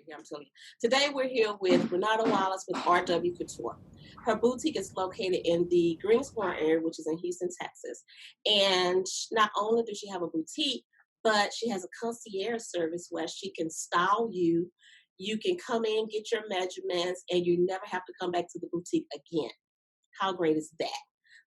here, I'm telling you. Today we're here with Renata Wallace with RW Couture. Her boutique is located in the Greensboro area, which is in Houston, Texas. And not only does she have a boutique, but she has a concierge service where she can style you. You can come in, get your measurements, and you never have to come back to the boutique again. How great is that?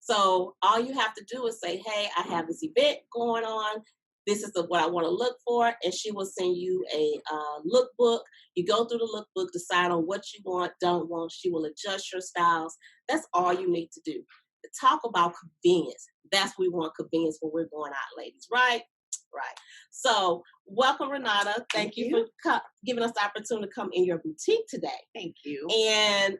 So all you have to do is say, hey, I have this event going on. This is what I want to look for. And she will send you a lookbook. You go through the lookbook, decide on what you want, don't want. She will adjust your styles. That's all you need to do. To talk about convenience. That's what we want, convenience when we're going out, ladies, right? Right. So welcome, Renata. Thank you for giving us the opportunity to come in your boutique today. Thank you. And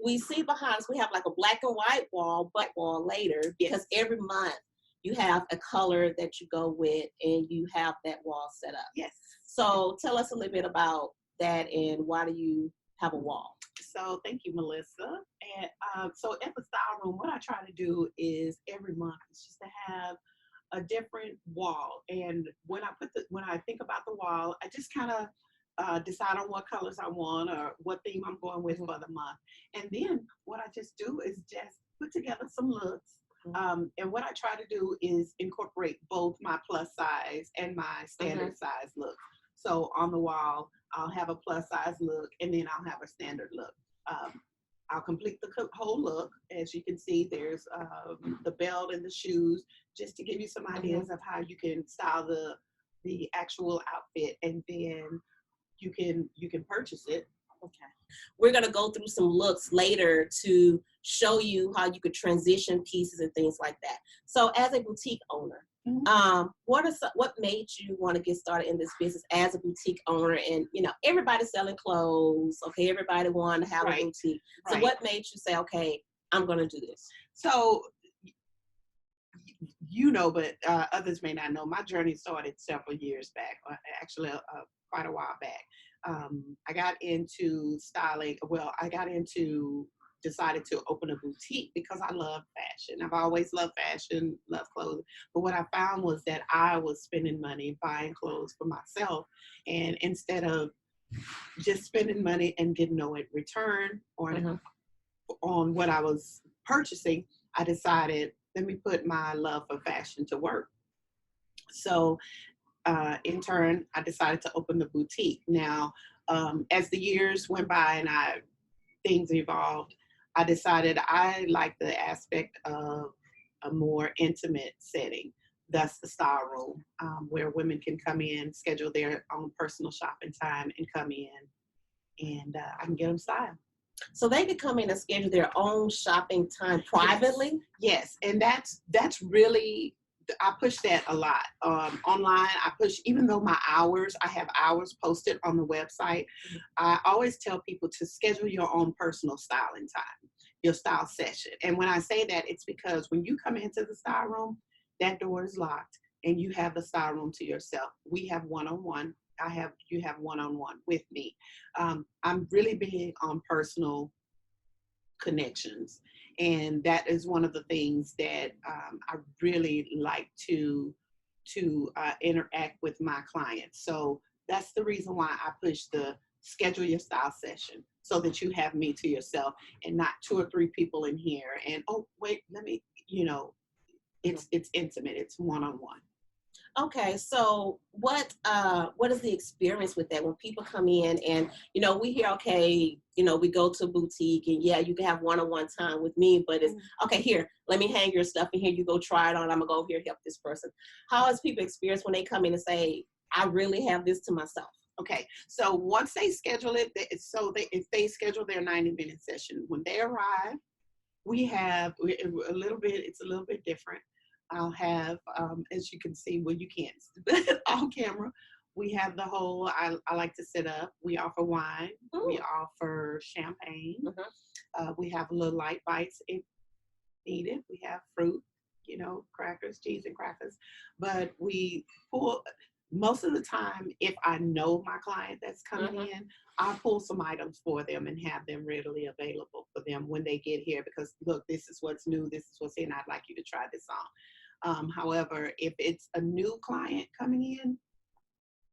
we see behind us, we have like a black and white wall, but wall later, because every month you have a color that you go with and you have that wall set up. Yes. So tell us a little bit about that and why do you have a wall? So thank you, Melissa. And so at the style room, what I try to do is every month is just to have a different wall. And when I think about the wall, I just kind of decide on what colors I want or what theme I'm going with for the month. And then what I just do is just put together some looks. And what I try to do is incorporate both my plus size and my standard size look. So on the wall, I'll have a plus size look and then I'll have a standard look. I'll complete the whole look. As you can see, there's the belt and the shoes, just to give you some ideas of how you can style the actual outfit, and then you can purchase it. Okay. We're going to go through some looks later to show you how you could transition pieces and things like that. So as a boutique owner, what made you want to get started in this business as a boutique owner? And, you know, everybody's selling clothes. Okay. Everybody wanted to have a boutique. So what made you say, okay, I'm going to do this? So, you know, but others may not know, my journey started several years back, actually quite a while back. I got into styling. Well, decided to open a boutique because I love fashion. I've always loved fashion, love clothes. But what I found was that I was spending money buying clothes for myself. And instead of just spending money and getting no return on what I was purchasing, I decided, let me put my love for fashion to work. So in turn, I decided to open the boutique. Now, as the years went by and things evolved, I decided I like the aspect of a more intimate setting. Thus the style room, where women can come in, schedule their own personal shopping time, and come in, and I can get them styled. So they could come in and schedule their own shopping time privately? Yes, and that's really, I push that a lot. Online, I push, even though I have hours posted on the website, I always tell people to schedule your own personal styling time, your style session. And when I say that, it's because when you come into the style room, that door is locked and you have the style room to yourself. We have one-on-one. You have one-on-one with me. I'm really big on personal connections. And that is one of the things that I really like to interact with my clients. So that's the reason why I push the schedule your style session, so that you have me to yourself and not 2 or 3 people in here. And, oh, wait, let me, it's intimate. It's one-on-one. Okay, so what is the experience with that when people come in and, we hear, okay, we go to a boutique and yeah, you can have one-on-one time with me, but it's, okay, here, let me hang your stuff and here you go try it on. I'm gonna go here, help this person. How has people experience when they come in and say, I really have this to myself? Okay, so once they schedule it, if they schedule their 90-minute session, when they arrive, it's a little bit different. I'll have, as you can see, well, you can't on camera. We have the whole, I like to sit up. We offer wine. We offer champagne. We have little light bites if needed. We have fruit, crackers, cheese and crackers. But we pull, most of the time, if I know my client that's coming in, I'll pull some items for them and have them readily available for them when they get here. Because, look, this is what's new. This is what's in. I'd like you to try this on. However, if it's a new client coming in,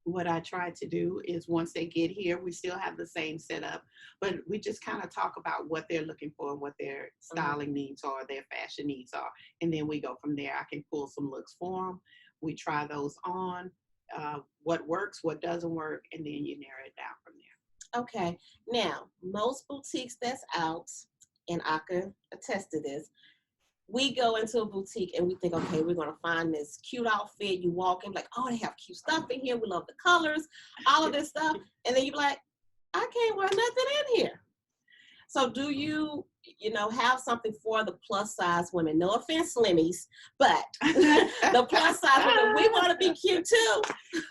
what I try to do is once they get here, we still have the same setup, but we just kind of talk about what they're looking for and what their styling needs are, their fashion needs are. And then we go from there. I can pull some looks for them. We try those on, what works, what doesn't work, and then you narrow it down from there. Okay. Now, most boutiques that's out, and I can attest to this, we go into a boutique and we think, okay, we're gonna find this cute outfit. You walk in like, oh, they have cute stuff in here. We love the colors, all of this stuff, and then you're like, I can't wear nothing in here. So, do you, have something for the plus size women? No offense, Slimmies, but the plus size women, we want to be cute too.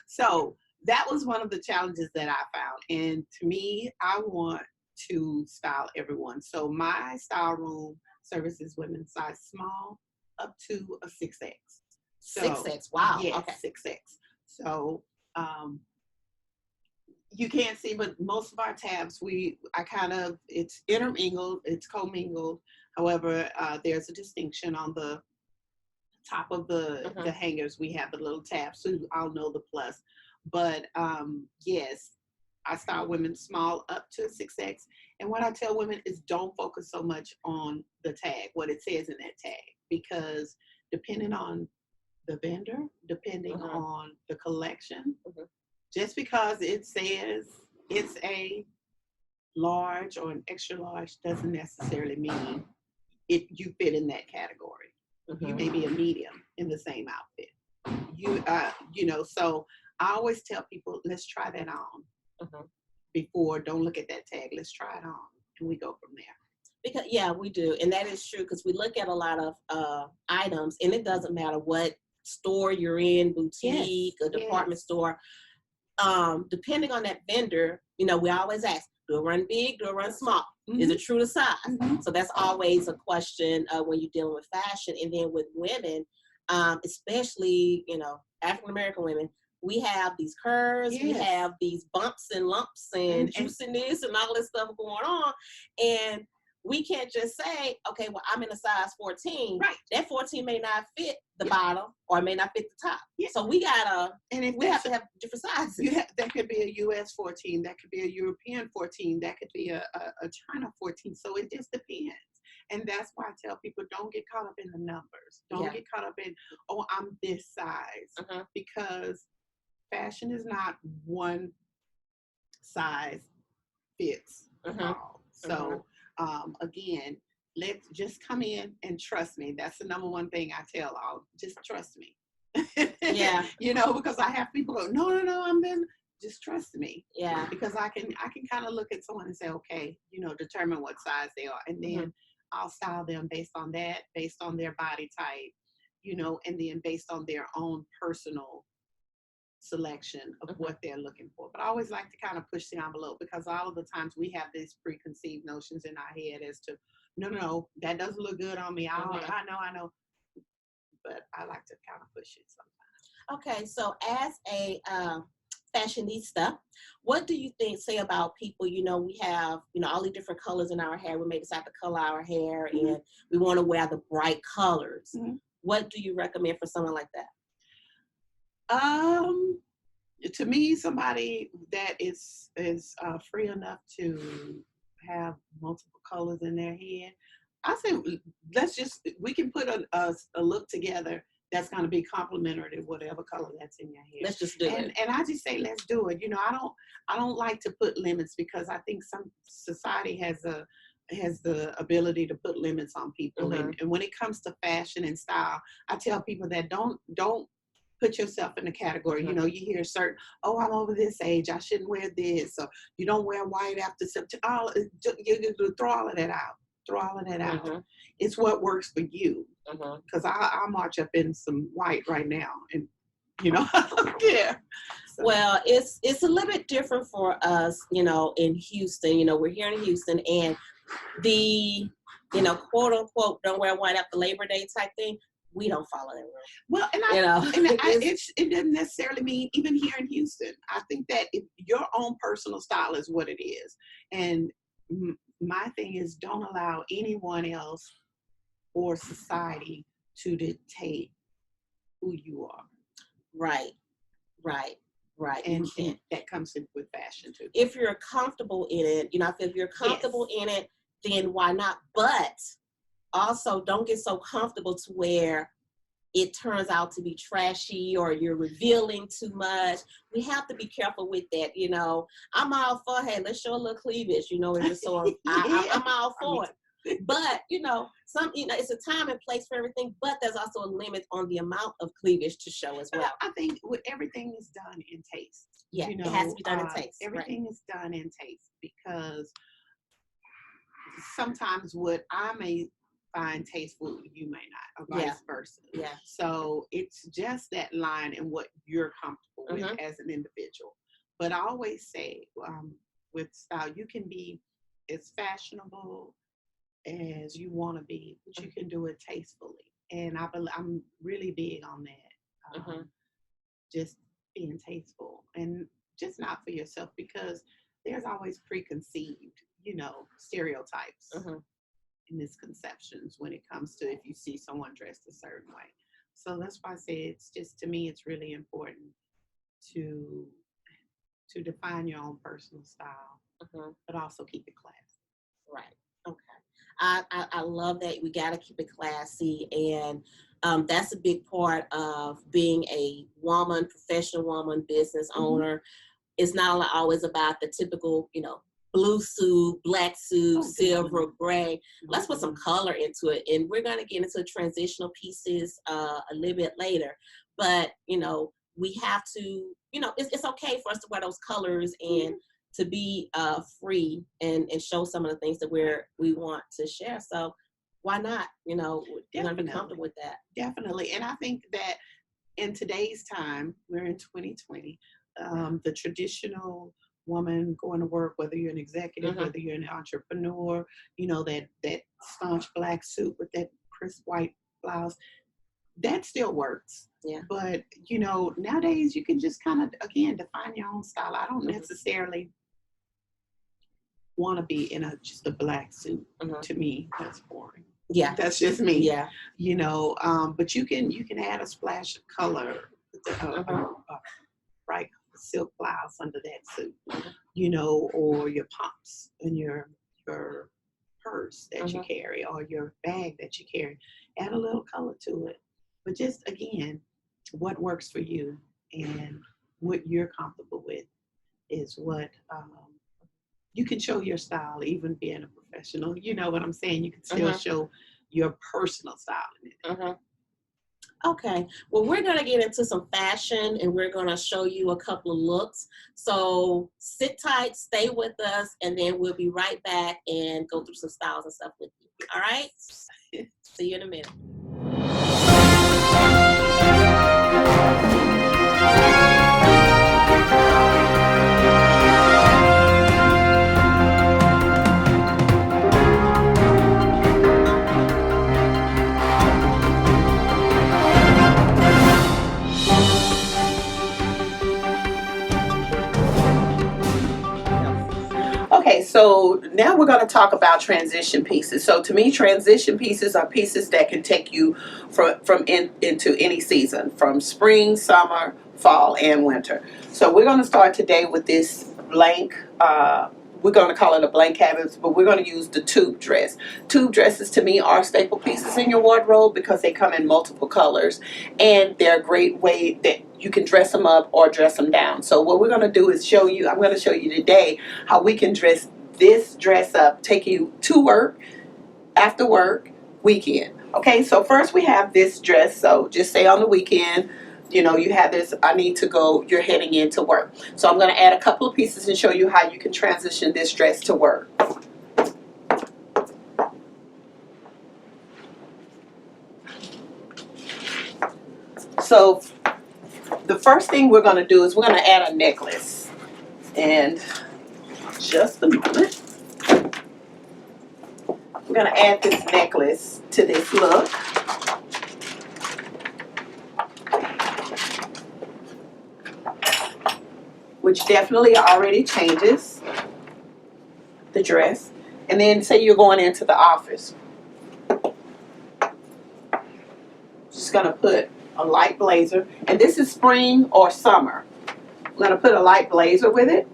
So that was one of the challenges that I found, and to me, I want to style everyone. So my style room services women size small up to a 6X. So, 6X, wow. Yes, okay. 6X. So you can't see, but most of our tabs, it's intermingled, it's commingled. However, there's a distinction on the top of the hangers. We have the little tabs, so I'll know the plus. But yes, I style women small up to 6X. And what I tell women is don't focus so much on the tag, what it says in that tag, because depending on the vendor, depending on the collection, just because it says it's a large or an extra large doesn't necessarily mean you fit in that category. You may be a medium in the same outfit. So I always tell people, let's try that on before. Don't look at that tag. Let's try it on, and we go from there. Because we do, and that is true because we look at a lot of items, and it doesn't matter what store you're in, boutique, a department store. Depending on that vendor, we always ask, do it run big, do it run small? Is it true to size? So that's always a question when you're dealing with fashion. And then with women, especially, African-American women, we have these curves, we have these bumps and lumps and juiciness and all this stuff going on. And we can't just say, okay, well, I'm in a size 14. Right. That 14 may not fit the bottom or may not fit the top. Yeah. So we have to have different sizes. That could be a US 14, that could be a European 14, that could be a China 14. So it just depends. And that's why I tell people, don't get caught up in the numbers. Don't get caught up in, oh, I'm this size. Because fashion is not one size fits all. So again, let's just come in and trust me. That's the number one thing I tell all. Just trust me. Yeah. Because I have people go, no, I'm in. Just trust me. Yeah. Because I can kind of look at someone and say, okay, determine what size they are, and then I'll style them based on that, based on their body type, and then based on their own personal selection of what they're looking for. But I always like to kind of push the envelope, because all of the times we have these preconceived notions in our head as to, no, that doesn't look good on me. I know. But I like to kind of push it sometimes. Okay, so as a fashionista, what do you say about people, we have, all the different colors in our hair. We may decide to color our hair and we want to wear the bright colors. What do you recommend for someone like that? To me, somebody that is free enough to have multiple colors in their head, I say we can put a look together that's going to be complementary to whatever color that's in your hair. Let's just do it. And I just say, let's do it. I don't like to put limits, because I think some society has the ability to put limits on people. And when it comes to fashion and style, I tell people that don't put yourself in a category. You hear certain, oh, I'm over this age, I shouldn't wear this, or you don't wear white after September. You throw all of that out. It's what works for you. Because I'll march up in some white right now, and yeah. So. Well, it's a little bit different for us, in Houston. We're here in Houston, and the quote unquote don't wear white after Labor Day type thing, we don't follow that rule. Well, it doesn't necessarily mean even here in Houston. I think that your own personal style is what it is. And my thing is, don't allow anyone else or society to dictate who you are. Right. Right. And that comes in with fashion too. If you're comfortable in it, if you're comfortable in it, then why not? But also don't get so comfortable to where it turns out to be trashy or you're revealing too much. We have to be careful with that. I'm all for, hey, let's show a little cleavage, I'm all for it. But, it's a time and place for everything, but there's also a limit on the amount of cleavage to show as well. I think everything is done in taste. Yeah, it has to be done in taste. Everything is done in taste, because sometimes what I may find tasteful, you may not, or vice versa. Yeah. So it's just that line and what you're comfortable with as an individual. But I always say, with style, you can be as fashionable as you want to be, but you can do it tastefully. And I'm really big on that. Just being tasteful, and just not for yourself, because there's always preconceived, stereotypes and misconceptions when it comes to if you see someone dressed a certain way. So that's why I say it's just, to me, it's really important to define your own personal style, but also keep it classy. Right. Okay. I love that. We got to keep it classy, and that's a big part of being a woman, professional woman, business owner. It's not always about the typical, blue suit, black suit, silver, gray. Let's put some color into it, and we're going to get into transitional pieces a little bit later. But we have to, it's okay for us to wear those colors and to be free and show some of the things that we want to share. So why not? We're going to be comfortable with that. Definitely. And I think that in today's time, we're in 2020, the traditional woman going to work, whether you're an executive, whether you're an entrepreneur, that staunch black suit with that crisp white blouse, that still works. Yeah. But, nowadays you can just kind of, again, define your own style. I don't necessarily want to be in just a black suit. To me, that's boring. Yeah. That's just me. Yeah. But you can add a splash of color, bright silk blouse under that suit, or your pumps and your purse that you carry, or your bag that you carry. Add a little color to it. But just, again, what works for you and what you're comfortable with is what you can show your style, even being a professional. You know what I'm saying? You can still show your personal style in it. Okay. Well, we're going to get into some fashion, and we're going to show you a couple of looks. So sit tight, stay with us, and then we'll be right back and go through some styles and stuff with you. All right? See you in a minute. Okay, so now we're going to talk about transition pieces. So to me, transition pieces are pieces that can take you into any season, from spring, summer, fall, and winter. So we're going to start today with this blank, we're going to call it a blank canvas, but we're going to use the tube dress. Tube dresses, to me, are staple pieces in your wardrobe because they come in multiple colors, and they're a great way that you can dress them up or dress them down. So what we're going to do is I'm going to show you today how we can dress this dress up, take you to work, after work, weekend. Okay, so first we have this dress. So just say on the weekend, you have this, I need to go, you're heading into work. So I'm going to add a couple of pieces and show you how you can transition this dress to work. So the first thing we're going to do is we're going to add a necklace. And just a moment. We're going to add this necklace to this look. Which definitely already changes the dress. And then say you're going into the office. Just going to put a light blazer. And this is spring or summer. I'm going to put a light blazer with it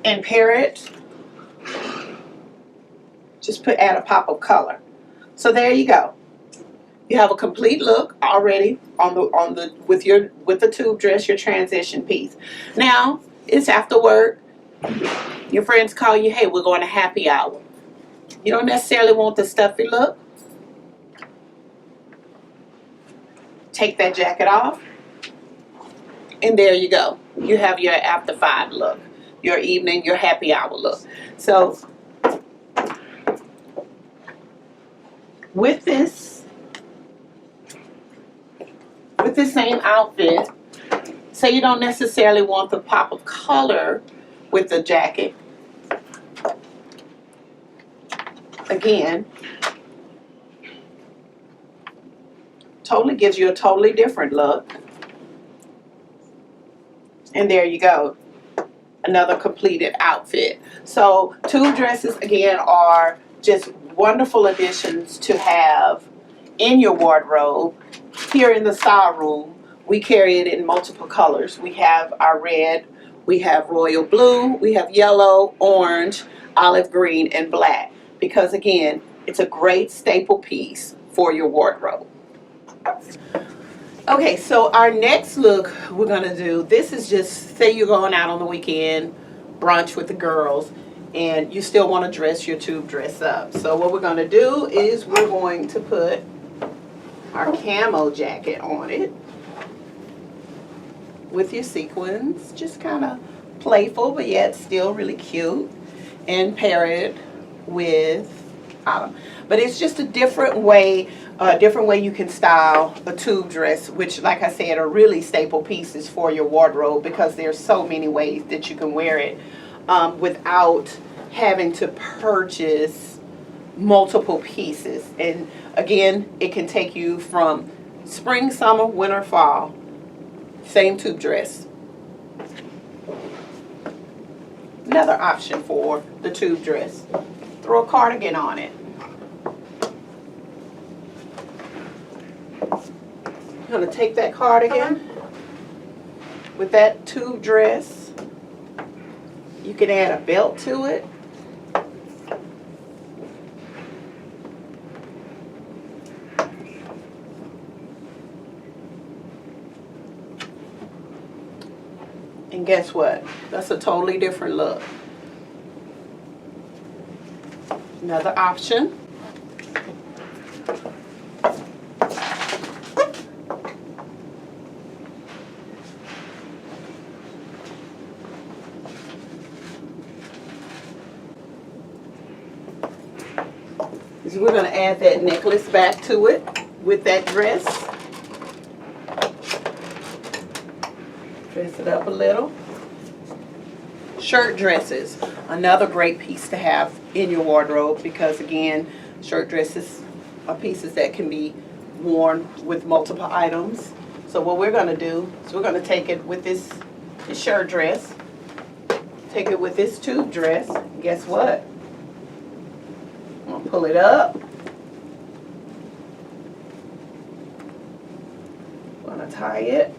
and pair it. Just add a pop of color. So there you go. You have a complete look already on the with the tube dress, your transition piece. Now it's after work. Your friends call you, hey, we're going to happy hour. You don't necessarily want the stuffy look. Take that jacket off. And there you go. You have your after 5 look, your evening, your happy hour look. So with this same outfit, say you don't necessarily want the pop of color with the jacket. Again, totally gives you a totally different look. And there you go. Another completed outfit. So tube dresses, again, are just wonderful additions to have in your wardrobe. Here in the style room, we carry it in multiple colors. We have our red, we have royal blue, we have yellow, orange, olive green, and black. Because again, it's a great staple piece for your wardrobe. Okay, so our next look we're gonna do, this is just, say you're going out on the weekend, brunch with the girls, and you still wanna dress your tube dress up. So what we're gonna do is we're going to put our camo jacket on it with your sequins, just kind of playful, but yet still really cute, and pair it with autumn. But it's just a different way you can style a tube dress, which, like I said, are really staple pieces for your wardrobe, because there's so many ways that you can wear it without having to purchase multiple pieces. And again, it can take you from spring, summer, winter, fall, same tube dress. Another option for the tube dress, throw a cardigan on it. I'm going to take that cardigan with that tube dress. You can add a belt to it. And guess what? That's a totally different look. Another option. Is we're going to add that necklace back to it with that dress. Dress it up a little. Shirt dresses, another great piece to have in your wardrobe, because again, shirt dresses are pieces that can be worn with multiple items. So what we're going to do is we're going to take it with this shirt dress, take it with this tube dress. Guess what? I'm going to pull it up. I'm going to tie it.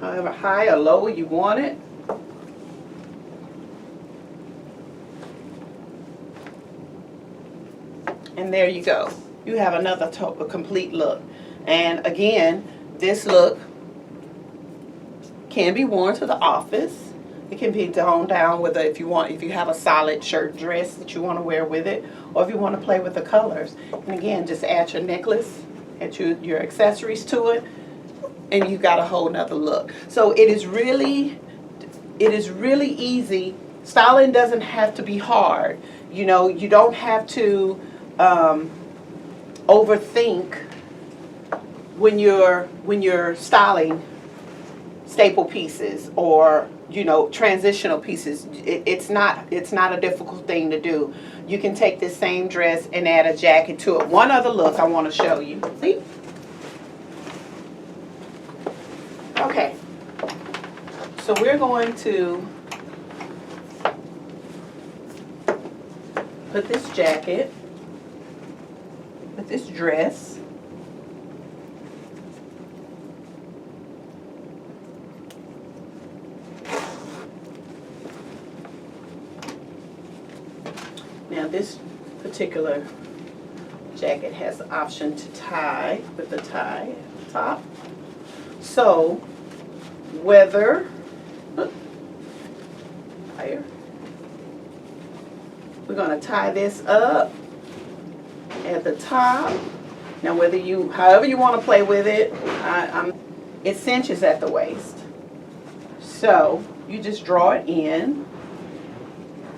However high or low you want it. And there you go. You have another complete look. And again, this look can be worn to the office. It can be toned down with if you have a solid shirt dress that you want to wear with it, or if you want to play with the colors. And again, just add your necklace, add your accessories to it, and you got a whole nother look. So it is really easy. Styling doesn't have to be hard. You know, you don't have to overthink when you're styling staple pieces or, you know, transitional pieces. It's not a difficult thing to do. You can take this same dress and add a jacket to it. One other look I want to show you. See? Okay, so we're going to put this jacket with this dress Now this particular jacket has the option to tie with the tie at the top. So whether higher, we're going to tie this up at the top. Now whether you, however you want to play with it, it cinches at the waist. So you just draw it in,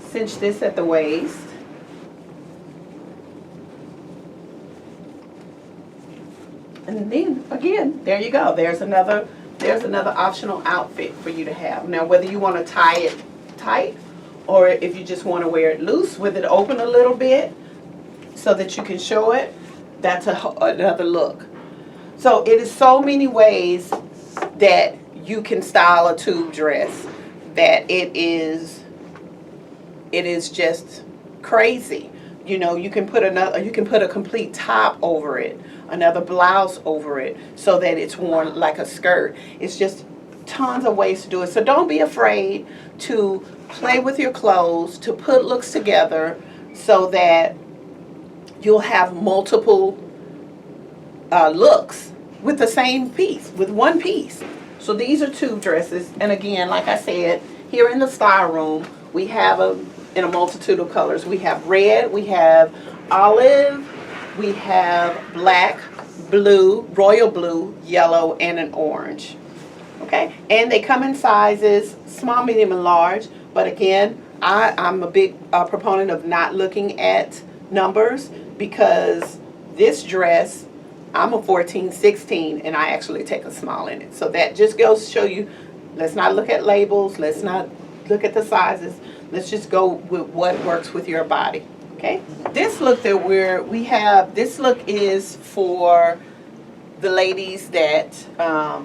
cinch this at the waist. And then again, there you go. There's another optional outfit for you to have. Now whether you want to tie it tight or if you just want to wear it loose with it open a little bit so that you can show it, that's another look. So it is so many ways that you can style a tube dress that it is just crazy. You know, you can put a complete top over it, another blouse over it, so that it's worn like a skirt. It's just tons of ways to do it. So don't be afraid to play with your clothes, to put looks together so that you'll have multiple looks with the same piece, with one piece. So these are tube dresses, and again, like I said, here in the style room, we have in a multitude of colors. We have red, we have olive, we have black, blue, royal blue, yellow, and an orange. Okay, and they come in sizes small, medium, and large. But again, I'm a big proponent of not looking at numbers, because this dress, I'm a 14, 16, and I actually take a small in it. So that just goes to show you, let's not look at labels, let's not look at the sizes, let's just go with what works with your body. Okay, this look that we have, this look is for the ladies that are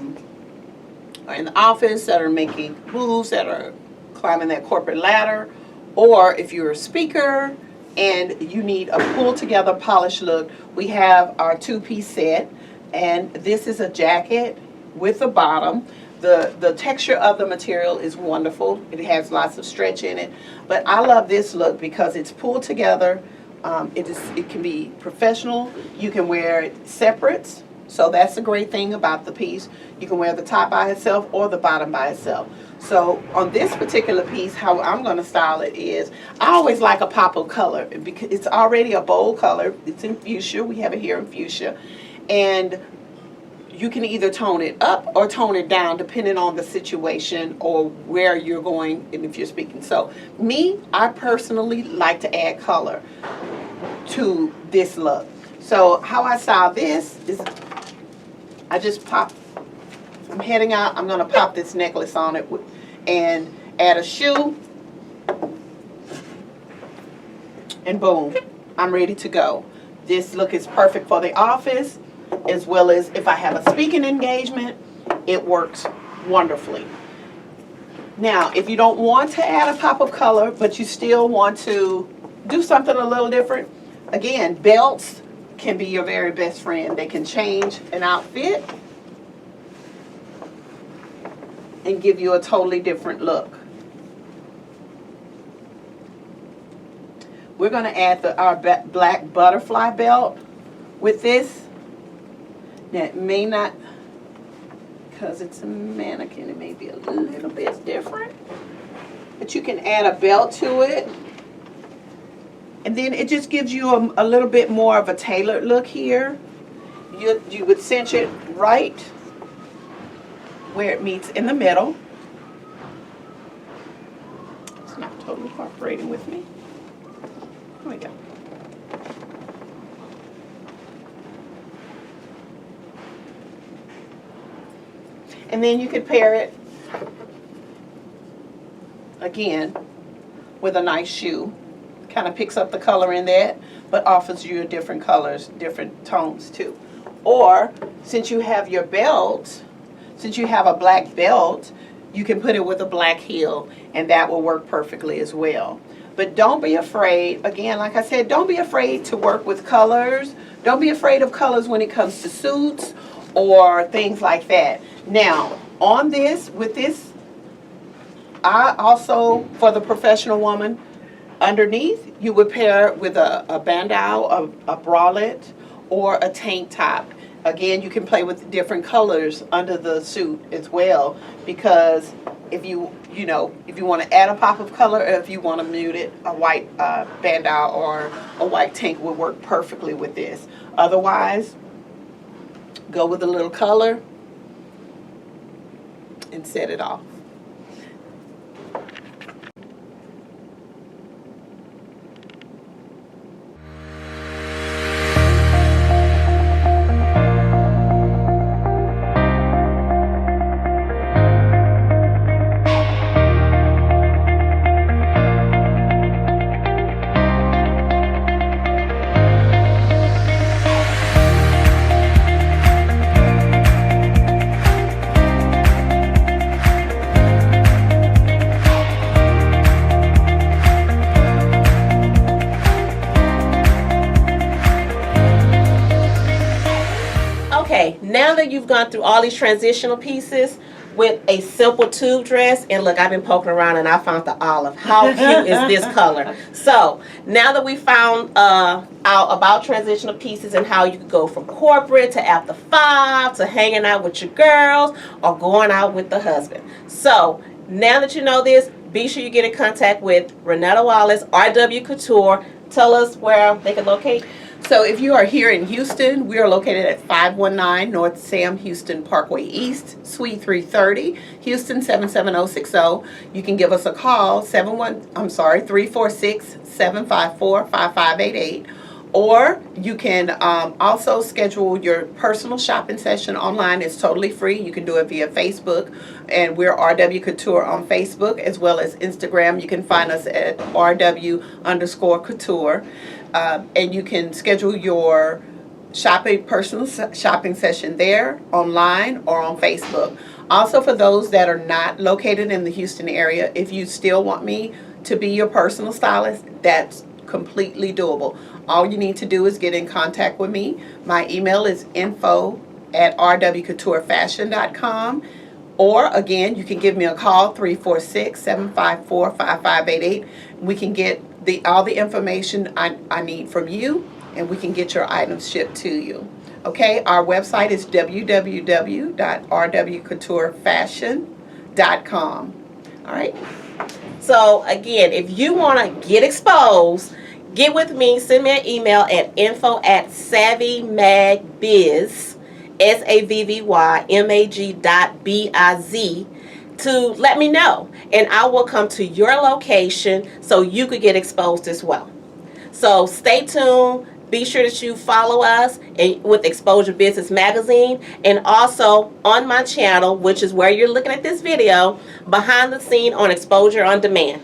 in the office, that are making moves, that are climbing that corporate ladder, or if you're a speaker and you need a pull together polished look, we have our two-piece set, and this is a jacket with a bottom. The texture of the material is wonderful. It has lots of stretch in it, but I love this look because it's pulled together. It can be professional. You can wear it separate, so that's the great thing about the piece. You can wear the top by itself or the bottom by itself. So on this particular piece, how I'm going to style it is, I always like a pop of color because it's already a bold color. It's in fuchsia. We have it here in fuchsia, and you can either tone it up or tone it down depending on the situation or where you're going and if you're speaking. So me, I personally like to add color to this look. So how I style this is I just pop, I'm heading out, I'm going to pop this necklace on it and add a shoe, and boom, I'm ready to go. This look is perfect for the office, as well as if I have a speaking engagement. It works wonderfully. Now, if you don't want to add a pop of color, but you still want to do something a little different, again, belts can be your very best friend. They can change an outfit and give you a totally different look. We're going to add our black butterfly belt with this. Now, it may not, because it's a mannequin, it may be a little bit different. But you can add a belt to it. And then it just gives you a little bit more of a tailored look here. You would cinch it right where it meets in the middle. It's not totally cooperating with me. Here we go. And then you could pair it again with a nice shoe. Kind of picks up the color in that, but offers you different colors, different tones too. Or since you have your belt, since you have a black belt, you can put it with a black heel, and that will work perfectly as well. But don't be afraid, again, like I said, don't be afraid to work with colors. Don't be afraid of colors when it comes to suits or things like that. Now, on this, with this, I also, for the professional woman, Underneath, you would pair it with a bandeau, a bralette, or a tank top. Again, you can play with different colors under the suit as well, because if you want to add a pop of color, or if you want to mute it, a white bandeau or a white tank would work perfectly with this. Otherwise, go with a little color and set it off. Okay, now that you've gone through all these transitional pieces with a simple tube dress, and look, I've been poking around and I found the olive. How cute is this color? So now that we found out about transitional pieces and how you could go from corporate to after 5 to hanging out with your girls or going out with the husband. So now that you know this, be sure you get in contact with Renata Wallace, RW Couture. Tell us where they can locate. So if you are here in Houston, we are located at 519 North Sam Houston Parkway East, Suite 330, Houston 77060. You can give us a call, 346-754-5588. Or you can also schedule your personal shopping session online. It's totally free. You can do it via Facebook, and we're RW Couture on Facebook as well as Instagram. You can find us at RW_Couture. And you can schedule your personal shopping session there, online, or on Facebook. Also, for those that are not located in the Houston area, if you still want me to be your personal stylist, that's completely doable. All you need to do is get in contact with me. My email is info@rwcouturefashion.com. Or again, you can give me a call, 346-754-5588. We can get all the information I need from you, and we can get your items shipped to you. Okay, our website is www.rwcouturefashion.com. All right. So again, if you want to get exposed, get with me. Send me an email at info@savvymagbiz, SAVVYMAG.BIZ, to let me know, and I will come to your location so you could get exposed as well. So stay tuned. Be sure that you follow us with Exposure Business Magazine, and also on my channel, which is where you're looking at this video, behind the scene on Exposure on Demand.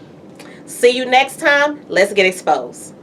See you next time. Let's get exposed.